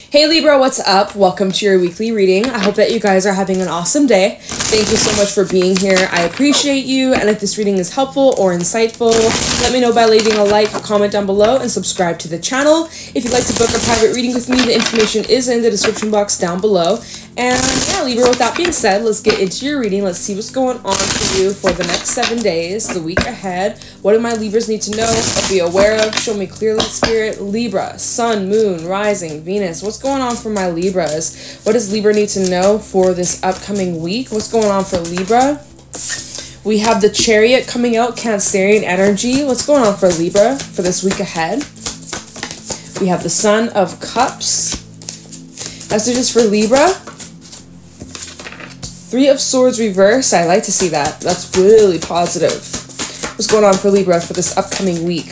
Hey Libra, what's up? Welcome to your weekly reading. I hope that you guys are having an awesome day. Thank you so much for being here. I appreciate you, and if this reading is helpful or insightful, let me know by leaving a like, a comment down below, and subscribe to the channel. If you'd like to book a private reading with me, the information is in the description box down below. And yeah, Libra, with that being said, let's get into your reading. Let's see what's going on for you for the next 7 days, the week ahead. What do my Libras need to know or be aware of? Show me clearly, Spirit. Libra, Sun, Moon, Rising, Venus. What's going on for my Libras? What does Libra need to know for this upcoming week? What's going on for Libra? We have the Chariot coming out, Cancerian energy. What's going on for Libra for this week ahead? We have the Sun of Cups. Messages for Libra. Three of Swords reverse. I like to see that. That's really positive. What's going on for Libra for this upcoming week?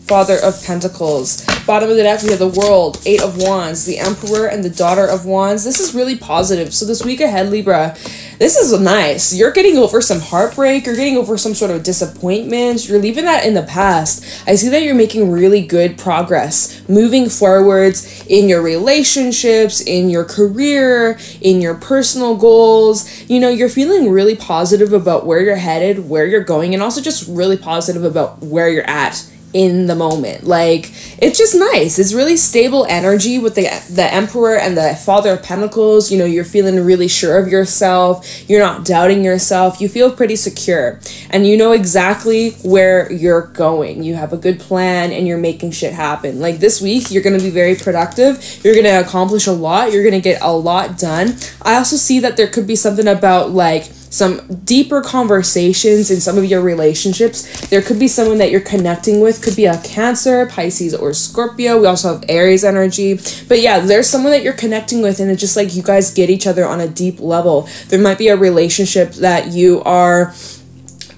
Father of Pentacles. Bottom of the deck, we have the World, Eight of Wands, the Emperor, and the Daughter of Wands. This is really positive. So this week ahead, Libra, this is nice. You're getting over some heartbreak. You're getting over some sort of disappointment. You're leaving that in the past. I see that you're making really good progress, moving forwards in your relationships, in your career, in your personal goals. You know, you're feeling really positive about where you're headed, where you're going, and also just really positive about where you're at in the moment. Like, it's just nice. It's really stable energy with the Emperor and the Father of Pentacles. You know, you're feeling really sure of yourself. You're not doubting yourself. You feel pretty secure, and you know exactly where you're going. You have a good plan, and you're making shit happen. Like, this week, you're going to be very productive. You're going to accomplish a lot. You're going to get a lot done. I also see that there could be something about, like, some deeper conversations in some of your relationships. There could be someone that you're connecting with. Could be a Cancer, Pisces, or Scorpio. We also have Aries energy. But yeah, there's someone that you're connecting with, and it's just like you guys get each other on a deep level. There might be a relationship that you are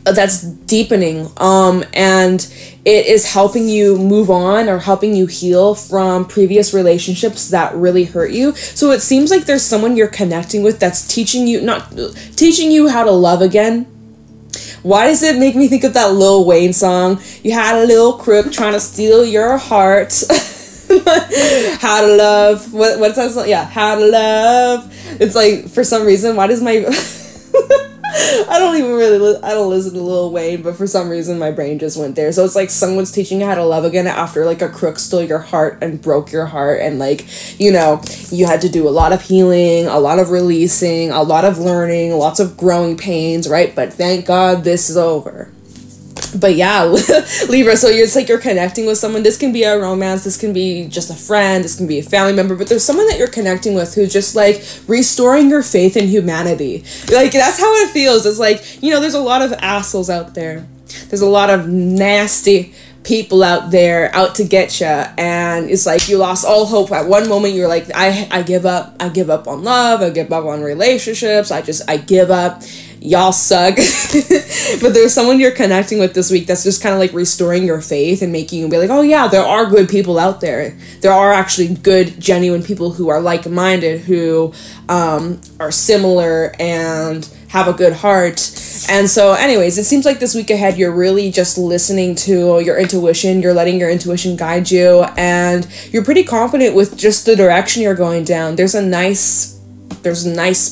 that's deepening, and it is helping you move on or helping you heal from previous relationships that really hurt you. So it seems like there's someone you're connecting with that's teaching you how to love again. Why does it make me think of that Lil Wayne song? You had a little crook trying to steal your heart. How to love. What's that song? Yeah, how to love. It's like, for some reason, why does my I don't listen to Lil Wayne, but for some reason my brain just went there. So it's like someone's teaching you how to love again after, like, a crook stole your heart and broke your heart, and, like, you know, you had to do a lot of healing, a lot of releasing, a lot of learning, lots of growing pains, right? But thank God this is over. But yeah, Libra, so it's like you're connecting with someone. This can be a romance, this can be just a friend, this can be a family member, but there's someone that you're connecting with who's just, like, restoring your faith in humanity. Like, that's how it feels. It's like, you know, there's a lot of assholes out there. There's a lot of nasty people out there out to get you, and it's like you lost all hope. At one moment you're like, I give up on love, I give up on relationships, I give up, y'all suck. But there's someone you're connecting with this week that's just kind of like restoring your faith and making you be like, oh yeah, there are good people out there. There are actually good, genuine people who are like-minded, who are similar and have a good heart. And so anyways, it seems like this week ahead you're really just listening to your intuition. You're letting your intuition guide you, and you're pretty confident with just the direction you're going down. There's nice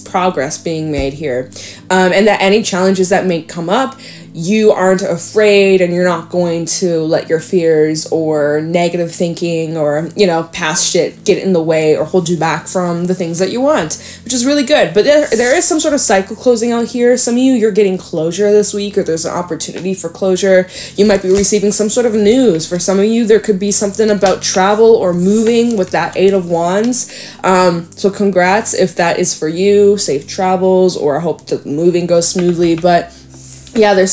progress being made here, and that any challenges that may come up, you aren't afraid, and you're not going to let your fears or negative thinking or, you know, past shit get in the way or hold you back from the things that you want, which is really good. But there is some sort of cycle closing out here. Some of you, you're getting closure this week, or there's an opportunity for closure. You might be receiving some sort of news. For some of you, there could be something about travel or moving with that Eight of Wands. So congrats if that is for you. Safe travels, or I hope the moving goes smoothly. But yeah, there's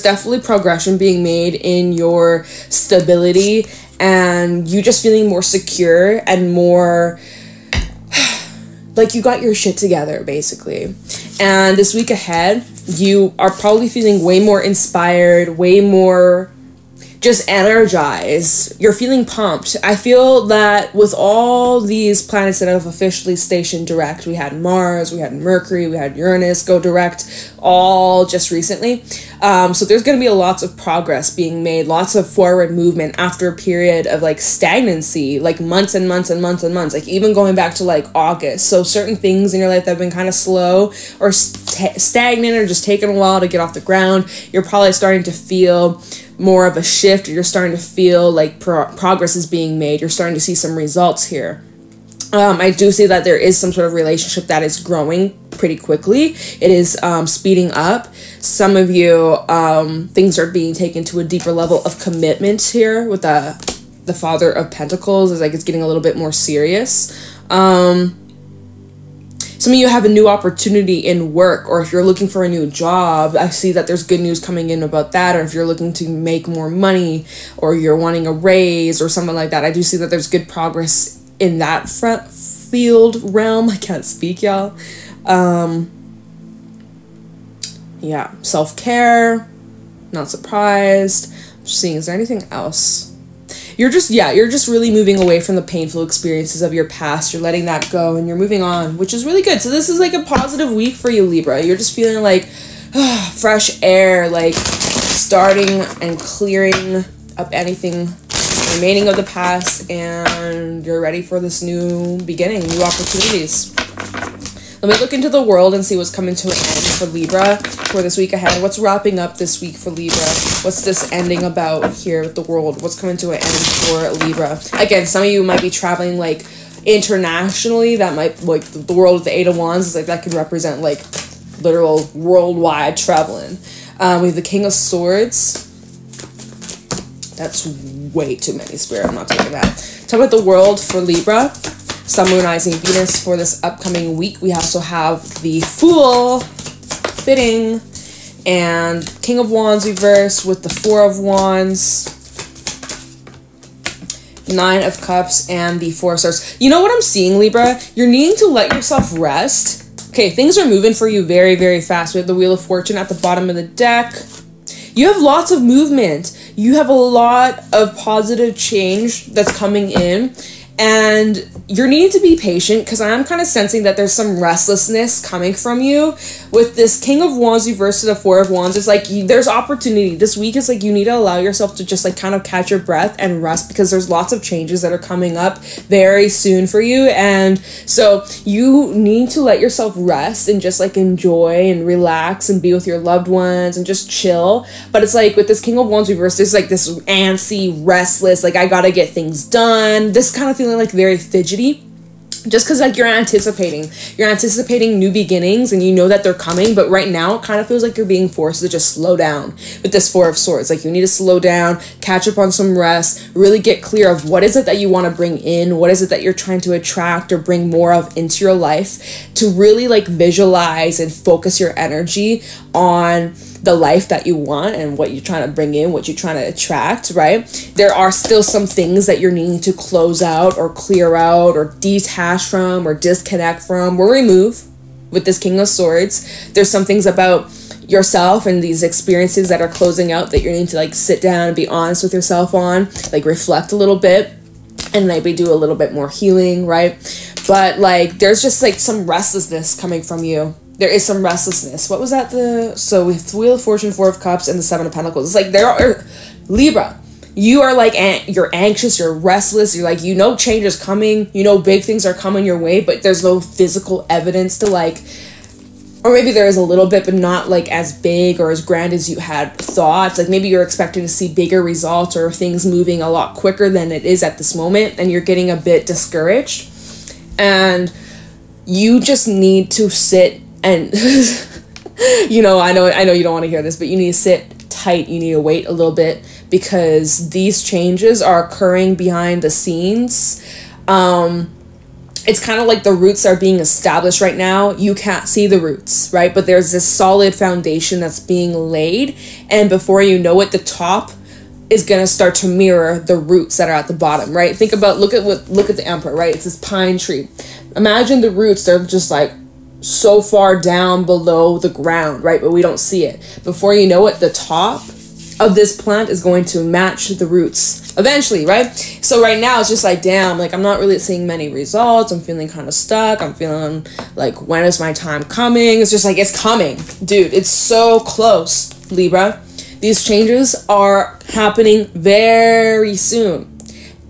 definitely progression being made in your stability, and you just feeling more secure and more like you got your shit together, basically. And this week ahead, you are probably feeling way more inspired, way more just energized. You're feeling pumped. I feel that with all these planets that have officially stationed direct, we had Mars, we had Mercury, we had Uranus go direct all just recently. So there's going to be lots of progress being made, lots of forward movement after a period of like stagnancy, like months and months and months and months, like even going back to like August. So certain things in your life that have been kind of slow or stagnant or just taking a while to get off the ground, you're probably starting to feel more of a shift. You're starting to feel like progress is being made. You're starting to see some results here. I do see that there is some sort of relationship that is growing pretty quickly. It is speeding up. Some of you, things are being taken to a deeper level of commitment here with the Father of Pentacles. It's like it's getting a little bit more serious. Some of you have a new opportunity in work, or if you're looking for a new job, I see that there's good news coming in about that. Or if you're looking to make more money, or you're wanting a raise or something like that, I do see that there's good progress in that front field realm. I can't speak, y'all. Yeah, self-care, not surprised. I'm just seeing, is there anything else? You're just really moving away from the painful experiences of your past. You're letting that go and you're moving on, which is really good. So this is like a positive week for you, Libra. You're just feeling like fresh air, like starting and clearing up anything remaining of the past, and you're ready for this new beginning, new opportunities. Let me look into the world and see what's coming to an end for Libra for this week ahead. What's wrapping up this week for Libra? What's this ending about here with the world? What's coming to an end for Libra? Again, some of you might be traveling like internationally. That might, like the world with the Eight of Wands is like, that could represent like literal worldwide traveling. We have the King of Swords. That's way too many, Spirit. I'm not taking that. Talk about the world for Libra. Sun, Moon, Rising, Venus for this upcoming week. We also have the Fool fitting and King of Wands reverse with the Four of Wands, Nine of Cups, and the Four of Swords. You know what I'm seeing, Libra? You're needing to let yourself rest. Okay, things are moving for you very, very fast. We have the Wheel of Fortune at the bottom of the deck. You have lots of movement. You have a lot of positive change that's coming in, and you're needing to be patient because I'm kind of sensing that there's some restlessness coming from you. With this King of Wands reversed to the Four of Wands, it's like there's opportunity. This week is like you need to allow yourself to just like kind of catch your breath and rest, because there's lots of changes that are coming up very soon for you. And so you need to let yourself rest and just like enjoy and relax and be with your loved ones and just chill. But it's like with this King of Wands reversed, there's like this antsy, restless, like I gotta get things done. This kind of feeling like very fidgety. Just because like you're anticipating new beginnings and you know that they're coming, but right now it kind of feels like you're being forced to just slow down with this Four of Swords. Like you need to slow down, catch up on some rest, really get clear of what is it that you want to bring in, what is it that you're trying to attract or bring more of into your life, to really like visualize and focus your energy on the life that you want and what you're trying to bring in, what you're trying to attract, right? There are still some things that you're needing to close out or clear out or detach from or disconnect from or remove with this King of Swords. There's some things about yourself and these experiences that are closing out that you need to like sit down and be honest with yourself on, like reflect a little bit and maybe do a little bit more healing, right? But like there's just like some restlessness coming from you. There is some restlessness. What was that? So with the Wheel of Fortune, Four of Cups, and the Seven of Pentacles. It's like there are Libra. You are like you're anxious. You're restless. You're like, you know, change is coming. You know, big things are coming your way, but there's no physical evidence to like, or maybe there is a little bit, but not like as big or as grand as you had thought. Like maybe you're expecting to see bigger results or things moving a lot quicker than it is at this moment, and you're getting a bit discouraged, and you just need to sit. And you know, I know you don't want to hear this, but you need to sit tight. You need to wait a little bit because these changes are occurring behind the scenes. It's kind of like the roots are being established right now. You can't see the roots, right? But there's this solid foundation that's being laid, and before you know it, the top is going to start to mirror the roots that are at the bottom, right? Think about, look at the Emperor, right? It's this pine tree. Imagine the roots, they're just like so far down below the ground, right? But we don't see it. Before you know it, the top of this plant is going to match the roots eventually, right? So right now it's just like, damn, like I'm not really seeing many results. I'm feeling kind of stuck. I'm feeling like, when is my time coming? It's just like, it's coming, dude. It's so close. Libra. These changes are happening very soon.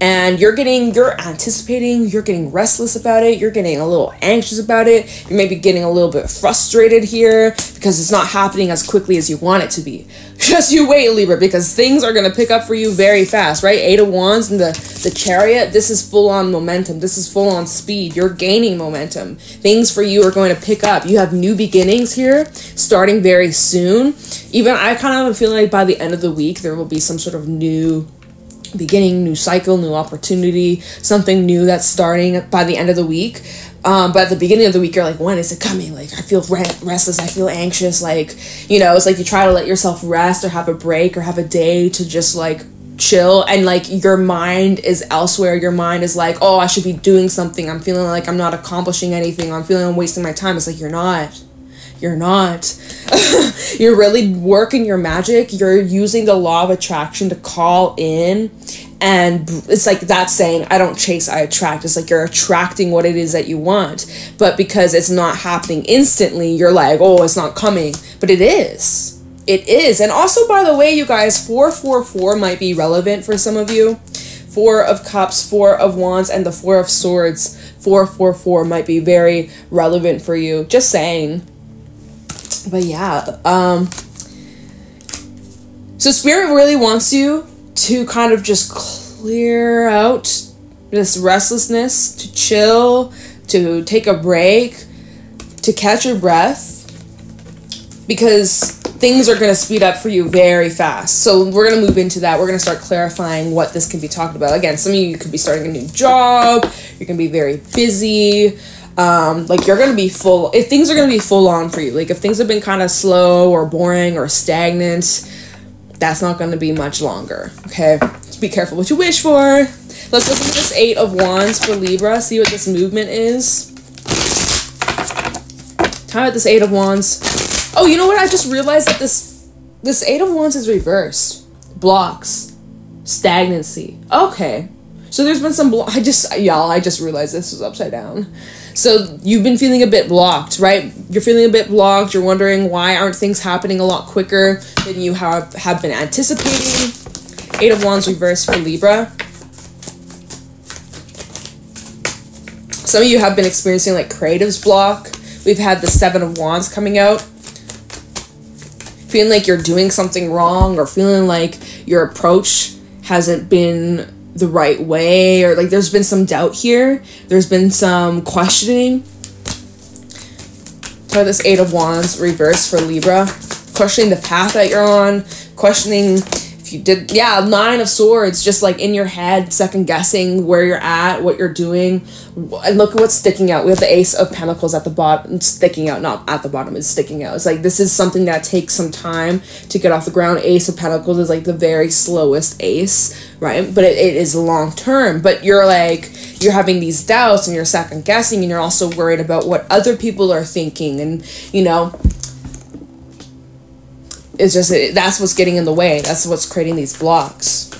And you're anticipating, you're getting restless about it, you're getting a little anxious about it, you're maybe getting a little bit frustrated here because it's not happening as quickly as you want it to be. Just you wait, Libra, because things are going to pick up for you very fast, right? 8 of Wands and the Chariot, this is full-on momentum, this is full-on speed, you're gaining momentum. Things for you are going to pick up. You have new beginnings here, starting very soon. Even I kind of feel like by the end of the week, there will be some sort of new beginning, new cycle, new opportunity, something new that's starting by the end of the week. But at the beginning of the week, you're like, when is it coming? Like, I feel restless, I feel anxious, like, you know, it's like you try to let yourself rest or have a break or have a day to just like chill, and like your mind is elsewhere. Your mind is like, oh, I should be doing something, I'm feeling like I'm not accomplishing anything, I'm feeling I'm wasting my time. It's like, you're not. You're really working your magic. You're using the law of attraction to call in, and it's like that saying, I don't chase, I attract. It's like you're attracting what it is that you want, but because it's not happening instantly, you're like, oh, it's not coming, but it is. And also, by the way, you guys, 444 might be relevant for some of you. 4 of Cups, 4 of Wands, and the 4 of Swords. 444 might be very relevant for you, just saying. But yeah, so Spirit really wants you to kind of just clear out this restlessness, to chill, to take a break, to catch your breath, because things are going to speed up for you very fast. So we're going to move into that. We're going to start clarifying what this can be talked about. Again, some of you could be starting a new job, you're going to be very busy. Like you're gonna be if things are gonna be full on for you, like if things have been kind of slow or boring or stagnant, that's not gonna be much longer. Okay, just be careful what you wish for. Let's look at this 8 of Wands for Libra, see what this movement is. Time at this 8 of Wands. Oh, you know what, I just realized that this 8 of Wands is reversed. Blocks, stagnancy. Okay, so there's been some I just realized this was upside down. So you've been feeling a bit blocked, right? You're feeling a bit blocked. You're wondering, why aren't things happening a lot quicker than you have been anticipating? 8 of Wands reversed for Libra. Some of you have been experiencing like creatives block. We've had the 7 of Wands coming out. Feeling like you're doing something wrong, or feeling like your approach hasn't been the right way, or like there's been some doubt here, there's been some questioning. Try this 8 of Wands reverse for Libra, questioning the path that you're on, questioning if you did, 9 of Swords, just like in your head, second guessing where you're at, what you're doing. And look at what's sticking out. We have the Ace of Pentacles at the bottom, sticking out, not at the bottom, it's sticking out. It's like this is something that takes some time to get off the ground. Ace of Pentacles is like the very slowest ace, right? But it is long term. But you're like, you're having these doubts and you're second guessing, and you're also worried about what other people are thinking, and you know, it's just, that's what's getting in the way. That's what's creating these blocks.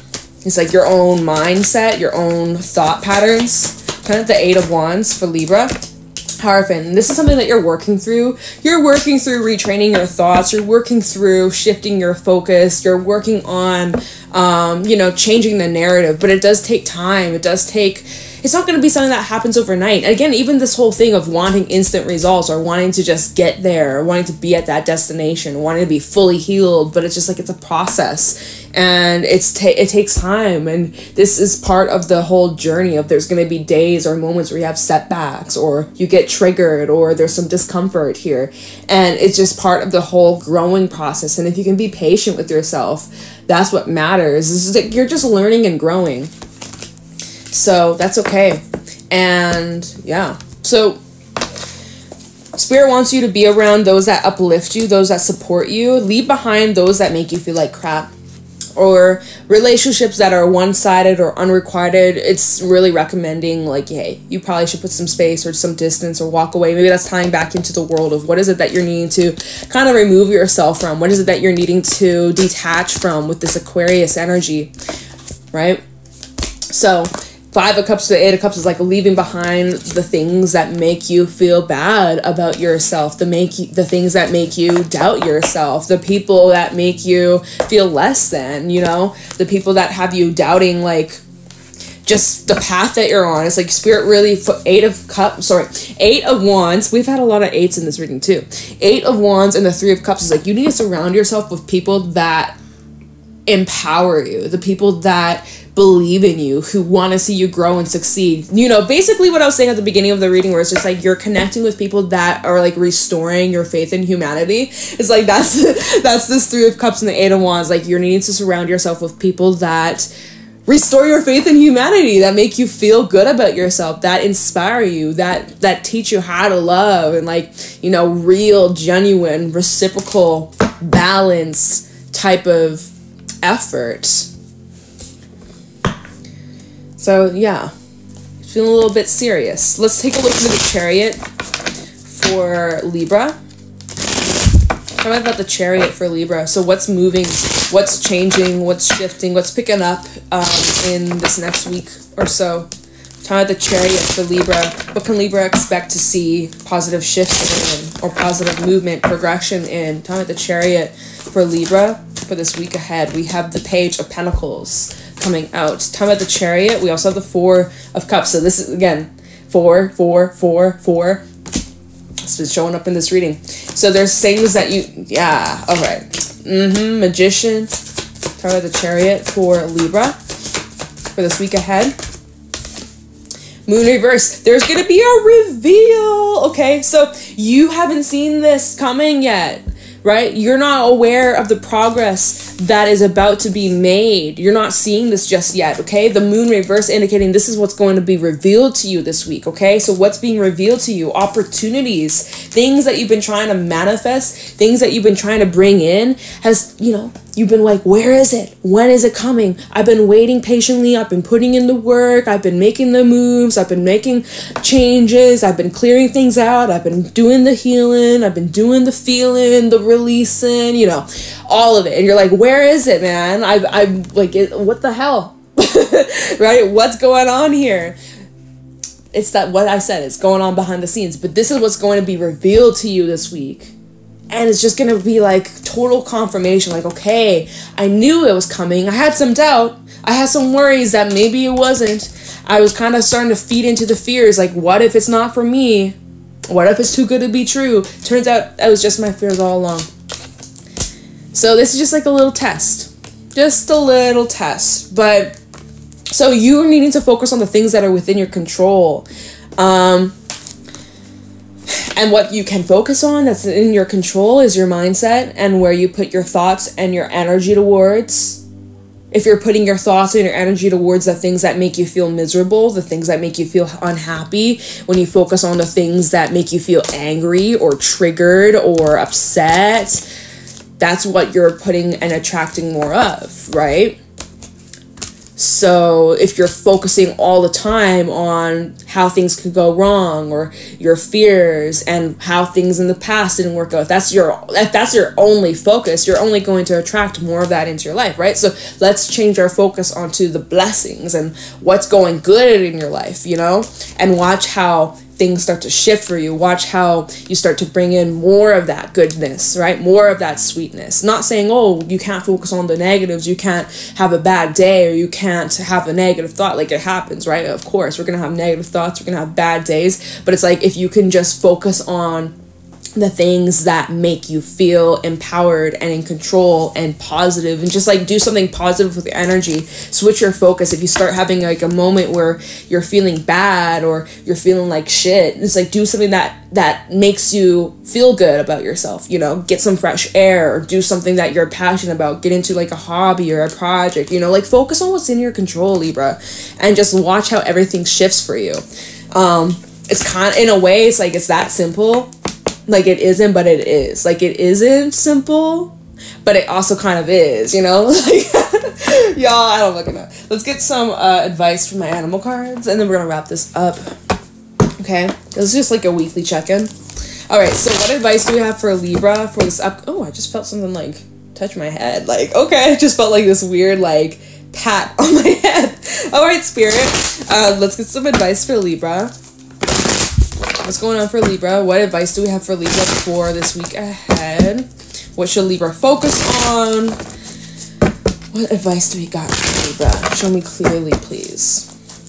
It's like your own mindset, your own thought patterns. Kind of the 8 of Wands for Libra. Hierophant, this is something that you're working through. You're working through retraining your thoughts. You're working through shifting your focus. You're working on, you know, changing the narrative. But it does take time. It does take... It's not going to be something that happens overnight. And again, even this whole thing of wanting instant results, or wanting to just get there, or wanting to be at that destination, wanting to be fully healed, but it's just like, it's a process, and it takes time. And this is part of the whole journey of, there's going to be days or moments where you have setbacks, or you get triggered, or there's some discomfort here. And it's just part of the whole growing process. And if you can be patient with yourself, that's what matters. This is like, you're just learning and growing. So that's okay. And yeah, so Spirit wants you to be around those that uplift you, those that support you. Leave behind those that make you feel like crap, or relationships that are one-sided or unrequited. It's really recommending, like, hey, you probably should put some space or some distance or walk away. Maybe that's tying back into the world of what is it that you're needing to kind of remove yourself from? What is it that you're needing to detach from with this Aquarius energy, right? So Five of Cups to the Eight of Cups is like leaving behind the things that make you feel bad about yourself, the things that make you doubt yourself, the people that make you feel less than, you know, the people that have you doubting, like, just the path that you're on. It's like Spirit really, Eight of Wands. We've had a lot of eights in this reading too. Eight of Wands and the Three of Cups is like, you need to surround yourself with people that empower you, the people that believe in you, who want to see you grow and succeed. You know, basically what I was saying at the beginning of the reading, where it's just like you're connecting with people that are like restoring your faith in humanity. It's like that's this Three of Cups and the Eight of Wands. Like, you're needing to surround yourself with people that restore your faith in humanity, that make you feel good about yourself, that inspire you, that teach you how to love, and, like, you know, real, genuine, reciprocal, balanced type of effort. So yeah, feeling a little bit serious. Let's take a look into the Chariot for Libra. How about the Chariot for Libra? So what's moving, what's changing, what's shifting, what's picking up in this next week or so? Talking about the Chariot for Libra. What can Libra expect to see positive shifts in, or positive movement, progression in? Talking about the Chariot for Libra for this week ahead. We have the Page of Pentacles coming out. Talking about the Chariot, we also have the Four of Cups. So this is, again, 4, 4, 4, 4. It's been showing up in this reading. So there's things that you, yeah, all right. Magician. Talking about the Chariot for Libra for this week ahead. Moon reverse. There's gonna be a reveal. Okay, so you haven't seen this coming yet, right? You're not aware of the progress that is about to be made. You're not seeing this just yet, okay? The moon reverse indicating this is what's going to be revealed to you this week, okay? So what's being revealed to you? Opportunities, things that you've been trying to manifest, things that you've been trying to bring in, has, you know, you've been like, where is it? When is it coming? I've been waiting patiently. I've been putting in the work. I've been making the moves. I've been making changes. I've been clearing things out. I've been doing the healing. I've been doing the feeling, the releasing, you know, all of it. And you're like, where is it, man? I'm like, what the hell? Right? What's going on here? It's that, what I said, it's going on behind the scenes. But this is what's going to be revealed to you this week. And it's just going to be like total confirmation. Like, okay, I knew it was coming. I had some doubt. I had some worries that maybe it wasn't. I was kind of starting to feed into the fears. Like, what if it's not for me? What if it's too good to be true? Turns out that was just my fears all along. So this is just like a little test. Just a little test. But so you're needing to focus on the things that are within your control. And what you can focus on that's in your control is your mindset and where you put your thoughts and your energy towards. If you're putting your thoughts and your energy towards the things that make you feel miserable, the things that make you feel unhappy, when you focus on the things that make you feel angry or triggered or upset, that's what you're putting and attracting more of, right? So if you're focusing all the time on how things could go wrong or your fears and how things in the past didn't work out, if that's your only focus, you're only going to attract more of that into your life, right? So let's change our focus onto the blessings and what's going good in your life, you know, and watch how things start to shift for you. Watch how you start to bring in more of that goodness, right? More of that sweetness. Not saying, oh, you can't focus on the negatives. You can't have a bad day or you can't have a negative thought. Like, it happens, right? Of course, we're going to have negative thoughts. We're going to have bad days. But it's like, if you can just focus on the things that make you feel empowered and in control and positive, and just like do something positive with your energy, switch your focus. If you start having like a moment where you're feeling bad or you're feeling like shit, it's like do something that makes you feel good about yourself, you know, get some fresh air or do something that you're passionate about, get into like a hobby or a project, you know, like focus on what's in your control, Libra, and just watch how everything shifts for you. It's kind of, in a way, it's like, it's that simple. Like, it isn't, but it is. Like, it isn't simple, but it also kind of is, you know? Like, y'all, I don't fucking know. Let's get some advice from my animal cards, and then we're gonna wrap this up. Okay? This is just like a weekly check-in. Alright, so what advice do we have for Libra for this up... Oh, I just felt something, like, touch my head. Like, okay, I just felt like this weird, like, pat on my head. All right, Spirit. Let's get some advice for Libra. What's going on for Libra? What advice do we have for Libra for this week ahead? What should Libra focus on? What advice do we got for Libra? Show me clearly, please.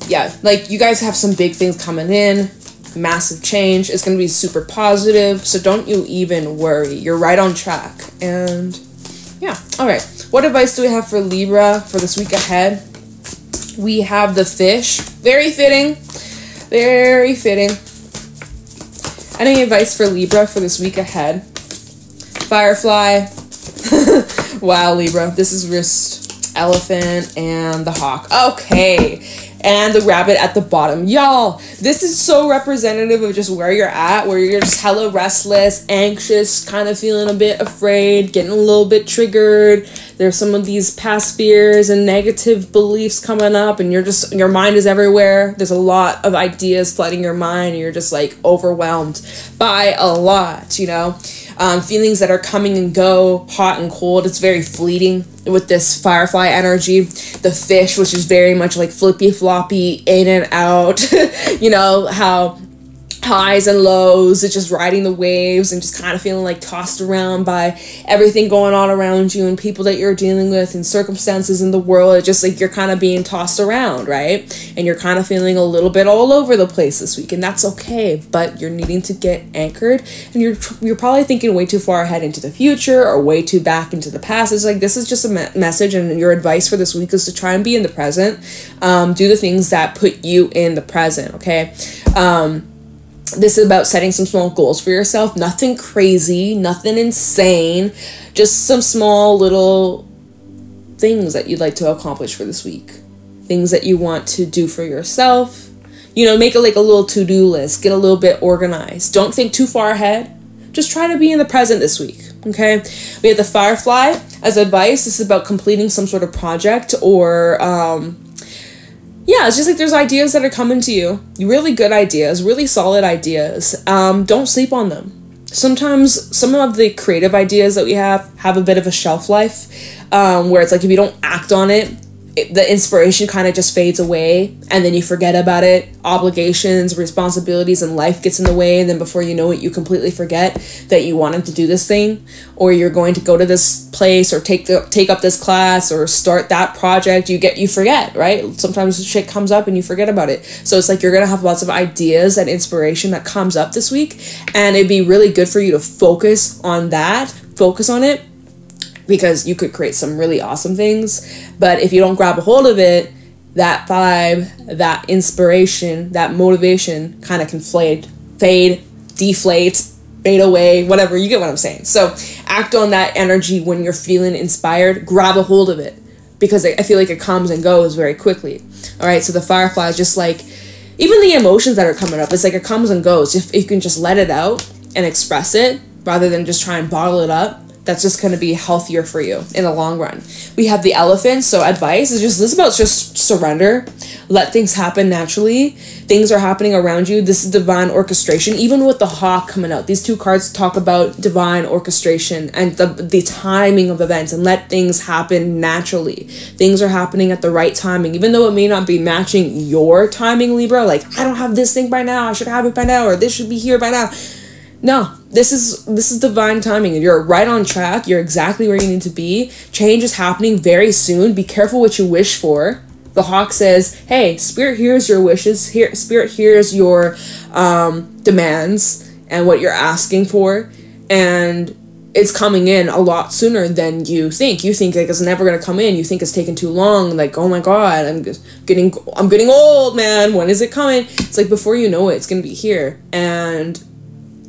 Yeah, like you guys have some big things coming in. Massive change. It's going to be super positive. So don't you even worry. You're right on track. And yeah. All right. What advice do we have for Libra for this week ahead? We have the fish. Very fitting. Very fitting. Any advice for Libra for this week ahead? Firefly. Wow, Libra. This is just elephant and the hawk. Okay. And the rabbit at the bottom. Y'all, this is so representative of just where you're at, where you're just hella restless, anxious, kind of feeling a bit afraid, getting a little bit triggered. There's some of these past fears and negative beliefs coming up, and your mind is everywhere. There's a lot of ideas flooding your mind, and you're just like overwhelmed by a lot, you know? Feelings that are coming and go, hot and cold. It's very fleeting with this firefly energy. The fish, which is very much like flippy floppy, in and out. You know, how highs and lows, it's just riding the waves and just kind of feeling like tossed around by everything going on around you and people that you're dealing with and circumstances in the world. It's just like you're kind of being tossed around, right? And you're kind of feeling a little bit all over the place this week, and that's okay, but you're needing to get anchored, and you're probably thinking way too far ahead into the future or way too back into the past. It's like this is just a message, and your advice for this week is to try and be in the present. Do the things that put you in the present, okay? This is about setting some small goals for yourself. Nothing crazy, nothing insane. Just some small little things that you'd like to accomplish for this week. Things that you want to do for yourself. You know, make it like a little to-do list. Get a little bit organized. Don't think too far ahead. Just try to be in the present this week, okay? We have the firefly as advice. This is about completing some sort of project or... yeah, it's just like there's ideas that are coming to you. Really good ideas, really solid ideas. Don't sleep on them. Sometimes some of the creative ideas that we have a bit of a shelf life, where it's like if you don't act on it, the inspiration kind of just fades away and then you forget about it. Obligations, responsibilities, and life gets in the way, and then before you know it, you completely forget that you wanted to do this thing, or you're going to go to this place or take up this class or start that project. You forget, right? Sometimes shit comes up and you forget about it. So it's like you're gonna have lots of ideas and inspiration that comes up this week, and it'd be really good for you to focus on it, because you could create some really awesome things. But if you don't grab a hold of it, that vibe, that inspiration, that motivation kind of can fade, deflate, fade away, whatever. You get what I'm saying. So act on that energy when you're feeling inspired. Grab a hold of it, because I feel like it comes and goes very quickly. All right, so the firefly is just like, even the emotions that are coming up, it's like it comes and goes. If you can just let it out and express it rather than just try and bottle it up, that's just going to be healthier for you in the long run. We have the elephant. So advice is just this about just surrender. Let things happen naturally. Things are happening around you. This is divine orchestration. Even with the hawk coming out, these two cards talk about divine orchestration and the timing of events, and let things happen naturally. Things are happening at the right timing, even though it may not be matching your timing, Libra. Like, I don't have this thing by now. I should have it by now, or this should be here by now. No, this is divine timing. You're right on track. You're exactly where you need to be. Change is happening very soon. Be careful what you wish for. The hawk says, hey, Spirit hears your wishes. Spirit hears your demands and what you're asking for. And it's coming in a lot sooner than you think. You think like it's never going to come in. You think it's taking too long. Like, oh my God, I'm getting old, man. When is it coming? It's like before you know it, it's going to be here. And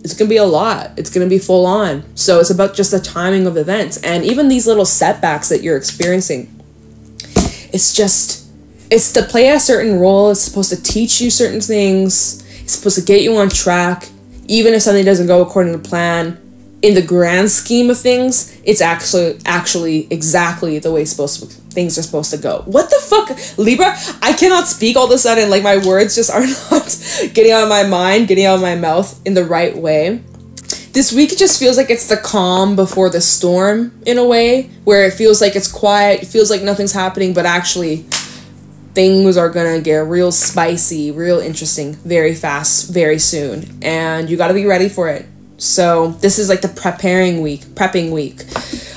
it's going to be a lot. It's going to be full on. So it's about just the timing of events. And even these little setbacks that you're experiencing, it's to play a certain role. It's supposed to teach you certain things. It's supposed to get you on track. Even if something doesn't go according to plan, in the grand scheme of things, it's actually exactly the way things are supposed to go. What the fuck, Libra? I cannot speak all of a sudden. Like, my words just are not getting out of my mind, getting out of my mouth in the right way. This week just feels like it's the calm before the storm in a way, where it feels like it's quiet. It feels like nothing's happening, but actually things are gonna get real spicy, real interesting, very fast, very soon. And you gotta be ready for it. So this is like the prepping week.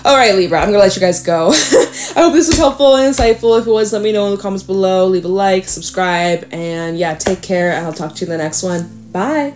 All right, Libra, I'm gonna let you guys go. I hope this was helpful and insightful. If it was, let me know in the comments below. Leave a like, subscribe, and yeah, take care, and I'll talk to you in the next one. Bye.